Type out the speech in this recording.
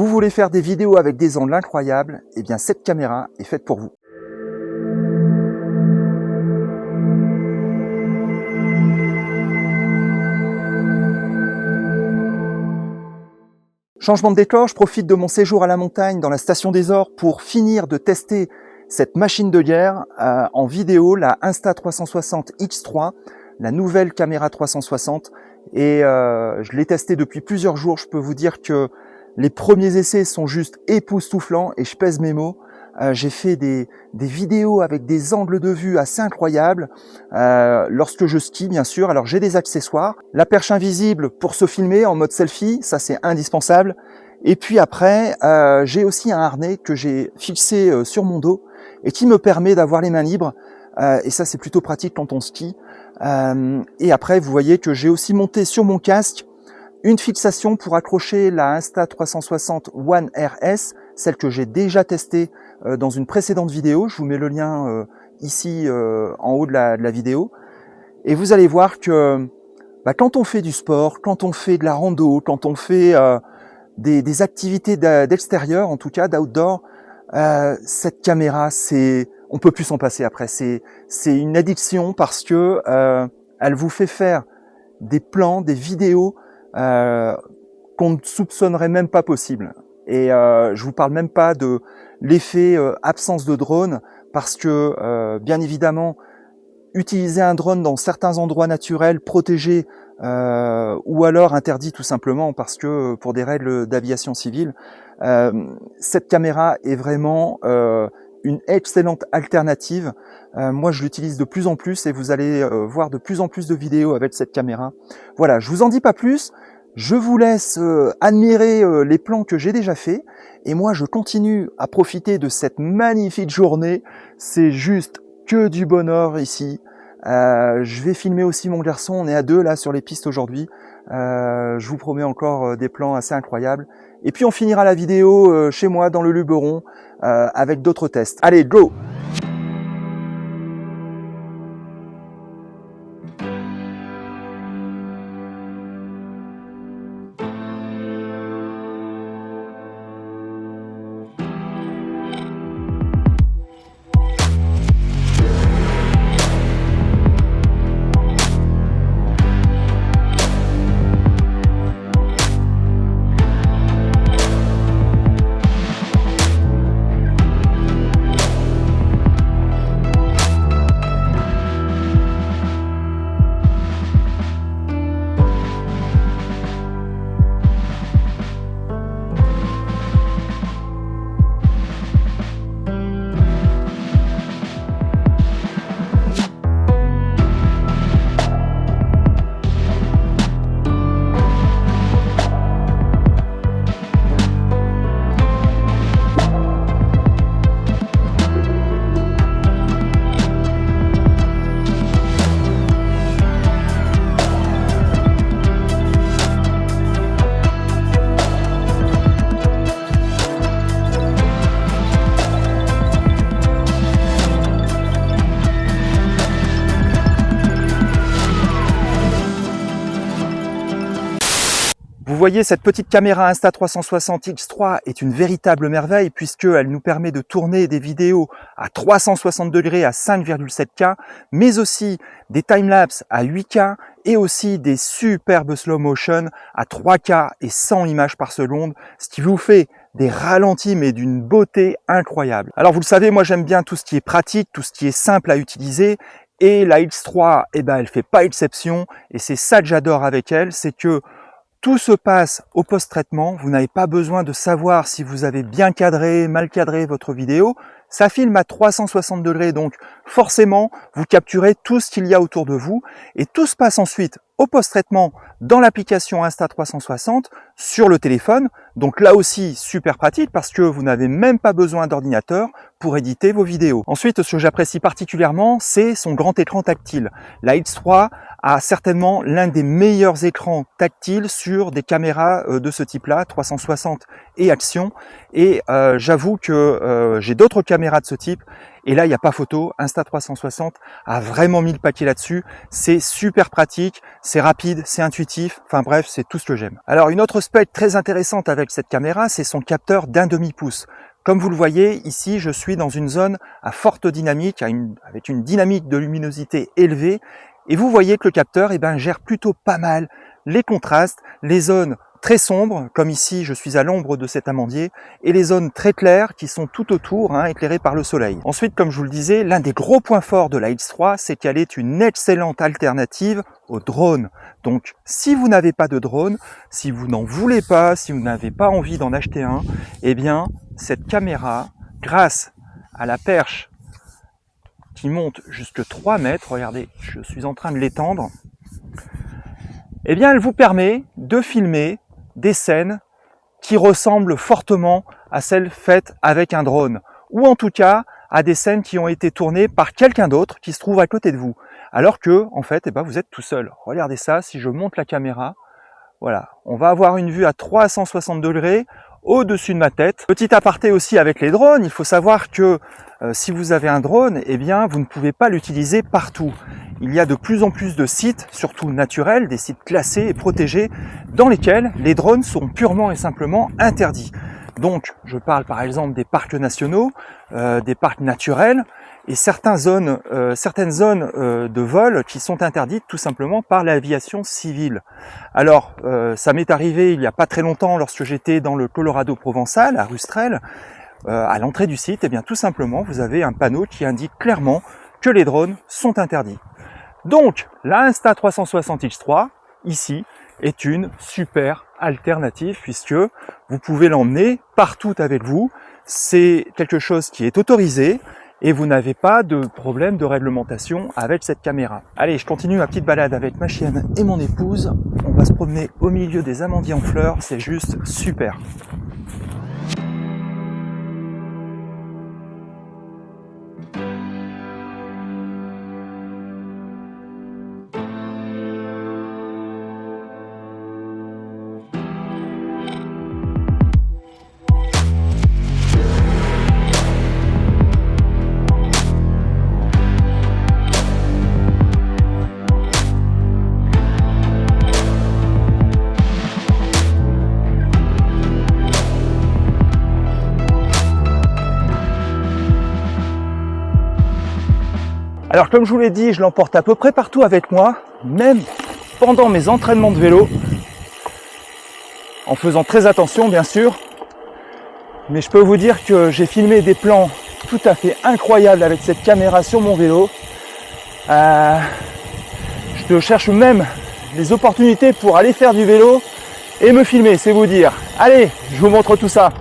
Vous voulez faire des vidéos avec des angles incroyables? Eh bien, cette caméra est faite pour vous. Changement de décor, je profite de mon séjour à la montagne dans la station des Ors pour finir de tester cette machine de guerre en vidéo, la Insta360 X3, la nouvelle caméra 360. Et je l'ai testée depuis plusieurs jours. Je peux vous dire que les premiers essais sont juste époustouflants et je pèse mes mots. J'ai fait des vidéos avec des angles de vue assez incroyables lorsque je skie, bien sûr. Alors j'ai des accessoires, la perche invisible pour se filmer en mode selfie, ça c'est indispensable. Et puis après, j'ai aussi un harnais que j'ai fixé sur mon dos et qui me permet d'avoir les mains libres. Et ça c'est plutôt pratique quand on skie. Et après, vous voyez que j'ai aussi monté sur mon casque une fixation pour accrocher la Insta360 One RS, celle que j'ai déjà testée dans une précédente vidéo. Je vous mets le lien ici en haut de la vidéo. Et vous allez voir que quand on fait du sport, quand on fait de la rando, quand on fait des activités d'extérieur, en tout cas d'outdoor, cette caméra, on peut plus s'en passer après. C'est une addiction parce que elle vous fait faire des plans, des vidéos qu'on ne soupçonnerait même pas possible. Et je vous parle même pas de l'effet absence de drone, parce que bien évidemment, utiliser un drone dans certains endroits naturels protégés ou alors interdit tout simplement parce que pour des règles d'aviation civile, cette caméra est vraiment une excellente alternative. Moi, je l'utilise de plus en plus et vous allez voir de plus en plus de vidéos avec cette caméra. Voilà, je vous en dis pas plus. Je vous laisse admirer les plans que j'ai déjà faits et moi, je continue à profiter de cette magnifique journée. C'est juste que du bonheur ici. Je vais filmer aussi mon garçon. On est à deux là sur les pistes aujourd'hui. Je vous promets encore des plans assez incroyables. Et puis on finira la vidéo chez moi dans le Luberon avec d'autres tests. Allez, go! Vous voyez, cette petite caméra Insta360 X3 est une véritable merveille puisqu'elle nous permet de tourner des vidéos à 360 degrés à 5,7K, mais aussi des timelapses à 8K et aussi des superbes slow motion à 3K et 100 images par seconde, ce qui vous fait des ralentis mais d'une beauté incroyable. Alors vous le savez, moi j'aime bien tout ce qui est pratique, tout ce qui est simple à utiliser. Et la X3, elle fait pas exception et c'est ça que j'adore avec elle, c'est que tout se passe au post-traitement, vous n'avez pas besoin de savoir si vous avez bien cadré, mal cadré votre vidéo. Ça filme à 360 degrés, donc forcément, vous capturez tout ce qu'il y a autour de vous et tout se passe ensuite au post-traitement dans l'application Insta360 sur le téléphone. Donc là aussi, super pratique parce que vous n'avez même pas besoin d'ordinateur pour éditer vos vidéos. Ensuite, ce que j'apprécie particulièrement, c'est son grand écran tactile. La X3 a certainement l'un des meilleurs écrans tactiles sur des caméras de ce type-là, 360 et action. Et j'avoue que j'ai d'autres caméras de ce type. Et là, il n'y a pas photo. Insta360 a vraiment mis le paquet là-dessus. C'est super pratique, c'est rapide, c'est intuitif. Enfin bref, c'est tout ce que j'aime. Alors, une autre spec très intéressante avec avec cette caméra, c'est son capteur d'1/2 pouce. Comme vous le voyez, ici, je suis dans une zone à forte dynamique, avec une dynamique de luminosité élevée. Et vous voyez que le capteur gère plutôt pas mal les contrastes, les zones très sombres, comme ici je suis à l'ombre de cet amandier, et les zones très claires qui sont tout autour, éclairées par le soleil. Ensuite, comme je vous le disais, l'un des gros points forts de la X3, c'est qu'elle est une excellente alternative au drone. Donc si vous n'avez pas de drone, si vous n'en voulez pas, si vous n'avez pas envie d'en acheter un, cette caméra, grâce à la perche qui monte jusque 3 mètres, regardez, je suis en train de l'étendre, elle vous permet de filmer des scènes qui ressemblent fortement à celles faites avec un drone, ou en tout cas à des scènes qui ont été tournées par quelqu'un d'autre qui se trouve à côté de vous, alors que en fait vous êtes tout seul. Regardez ça, si je monte la caméra, voilà, on va avoir une vue à 360 degrés au-dessus de ma tête. Petit aparté aussi avec les drones, il faut savoir que si vous avez un drone, vous ne pouvez pas l'utiliser partout. Il y a de plus en plus de sites, surtout naturels, des sites classés et protégés, dans lesquels les drones sont purement et simplement interdits. Donc, je parle par exemple des parcs nationaux, des parcs naturels, et certaines zones de vol qui sont interdites tout simplement par l'aviation civile. Alors, ça m'est arrivé il n'y a pas très longtemps lorsque j'étais dans le Colorado provençal, à Rustrel, à l'entrée du site, tout simplement, vous avez un panneau qui indique clairement que les drones sont interdits. Donc, la Insta360 X3, ici, est une super alternative puisque vous pouvez l'emmener partout avec vous. C'est quelque chose qui est autorisé et vous n'avez pas de problème de réglementation avec cette caméra. Allez, je continue ma petite balade avec ma chienne et mon épouse. On va se promener au milieu des amandiers en fleurs, c'est juste super. Alors comme je vous l'ai dit, je l'emporte à peu près partout avec moi, même pendant mes entraînements de vélo, en faisant très attention bien sûr. Mais je peux vous dire que j'ai filmé des plans tout à fait incroyables avec cette caméra sur mon vélo. Je cherche même les opportunités pour aller faire du vélo et me filmer, c'est vous dire. Allez, je vous montre tout ça.